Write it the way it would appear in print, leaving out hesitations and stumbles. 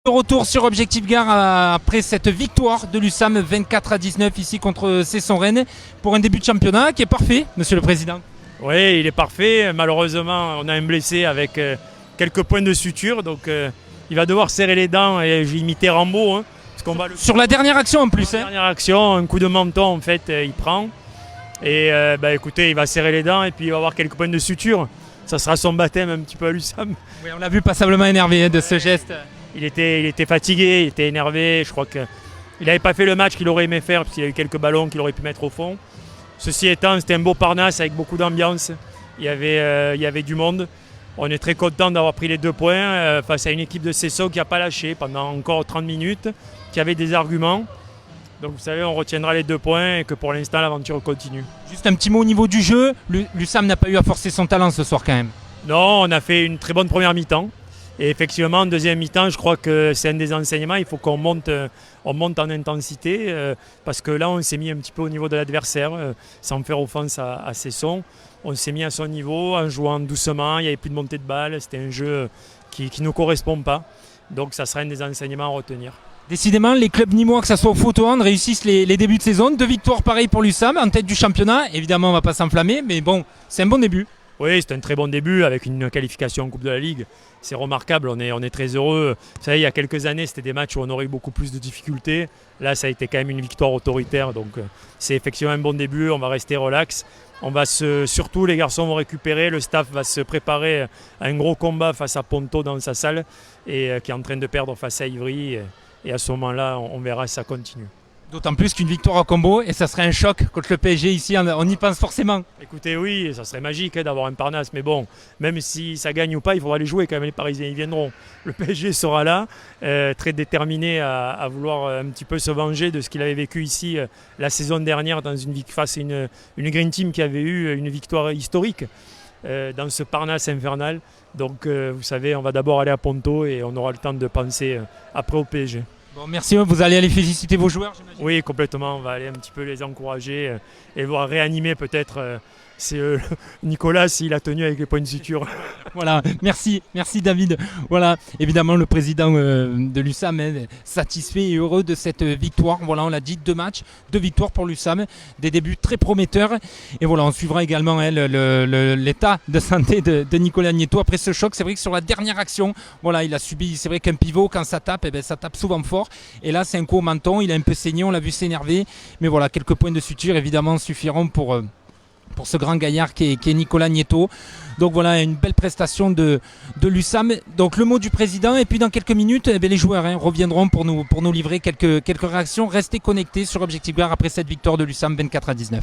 Retour sur Objectif Gare après cette victoire de l'USAM 24-19 ici contre Cesson-Rennes pour un début de championnat qui est parfait, Monsieur le Président. Oui, il est parfait. Malheureusement, on a un blessé avec quelques points de suture, donc il va devoir serrer les dents et j'ai imité Rambo. Hein, parce qu'on va sur la dernière action en plus. La dernière action, un coup de menton en fait, il prend. Et écoutez, il va serrer les dents et puis il va avoir quelques points de suture. Ça sera son baptême un petit peu à l'USAM. Oui, on l'a vu passablement énervé de ce geste. Il était fatigué, il était énervé. Je crois qu'il n'avait pas fait le match qu'il aurait aimé faire parce qu'il y a eu quelques ballons qu'il aurait pu mettre au fond. Ceci étant, c'était un beau Parnasse avec beaucoup d'ambiance. Il y avait du monde. On est très content d'avoir pris les 2 points face à une équipe de Cesson qui n'a pas lâché pendant encore 30 minutes, qui avait des arguments. Donc vous savez, on retiendra les 2 points et que pour l'instant, l'aventure continue. Juste un petit mot au niveau du jeu. L'USAM n'a pas eu à forcer son talent ce soir quand même. Non, on a fait une très bonne première mi-temps. Et effectivement, en deuxième mi-temps, je crois que c'est un des enseignements. Il faut qu'on monte en intensité parce que là, on s'est mis un petit peu au niveau de l'adversaire sans faire offense à Cesson. On s'est mis à son niveau en jouant doucement. Il n'y avait plus de montée de balle. C'était un jeu qui ne nous correspond pas. Donc, ça sera un des enseignements à retenir. Décidément, les clubs nîmois, que ce soit au photo-hand, réussissent les débuts de saison. 2 victoires pareilles pour l'USAM en tête du championnat. Évidemment, on ne va pas s'enflammer, mais bon, c'est un bon début. Oui, c'est un très bon début avec une qualification en Coupe de la Ligue. C'est remarquable, on est très heureux. Vous savez, il y a quelques années, c'était des matchs où on aurait eu beaucoup plus de difficultés. Là, ça a été quand même une victoire autoritaire. Donc, c'est effectivement un bon début. On va rester relax. Surtout, les garçons vont récupérer. Le staff va se préparer à un gros combat face à Ponto dans sa salle et qui est en train de perdre face à Ivry. Et à ce moment-là, on verra si ça continue. D'autant plus qu'une victoire à combo, et ça serait un choc contre le PSG ici, on y pense forcément. Écoutez, oui, ça serait magique d'avoir un Parnasse, mais bon, même si ça gagne ou pas, il faudra les jouer quand même, les Parisiens, ils viendront. Le PSG sera là, très déterminé à vouloir un petit peu se venger de ce qu'il avait vécu ici la saison dernière face à une Green Team qui avait eu une victoire historique dans ce Parnasse infernal. Donc, vous savez, on va d'abord aller à Ponto et on aura le temps de penser après au PSG. Bon, merci, vous allez aller féliciter vos joueurs, j'imagine. Oui, complètement, on va aller un petit peu les encourager et voir réanimer peut-être Nicolas s'il a tenu avec les points de suture. Voilà, merci David. Voilà, évidemment le président de l'USAM est satisfait et heureux de cette victoire. Voilà, on l'a dit, 2 matchs, 2 victoires pour l'USAM, des débuts très prometteurs. Et voilà, on suivra également l'état de santé de Nicolas Nieto après ce choc. C'est vrai que sur la dernière action, voilà, il a subi, c'est vrai qu'un pivot quand ça tape, ça tape souvent fort. Et là, c'est un coup au menton, il a un peu saigné, on l'a vu s'énerver. Mais voilà, quelques points de suture évidemment suffiront pour ce grand gaillard qui est Nicolas Nieto. Donc voilà, une belle prestation de l'USAM. Donc le mot du président, et puis dans quelques minutes, les joueurs reviendront pour nous livrer quelques réactions. Restez connectés sur Objectif Gare après cette victoire de l'USAM 24-19.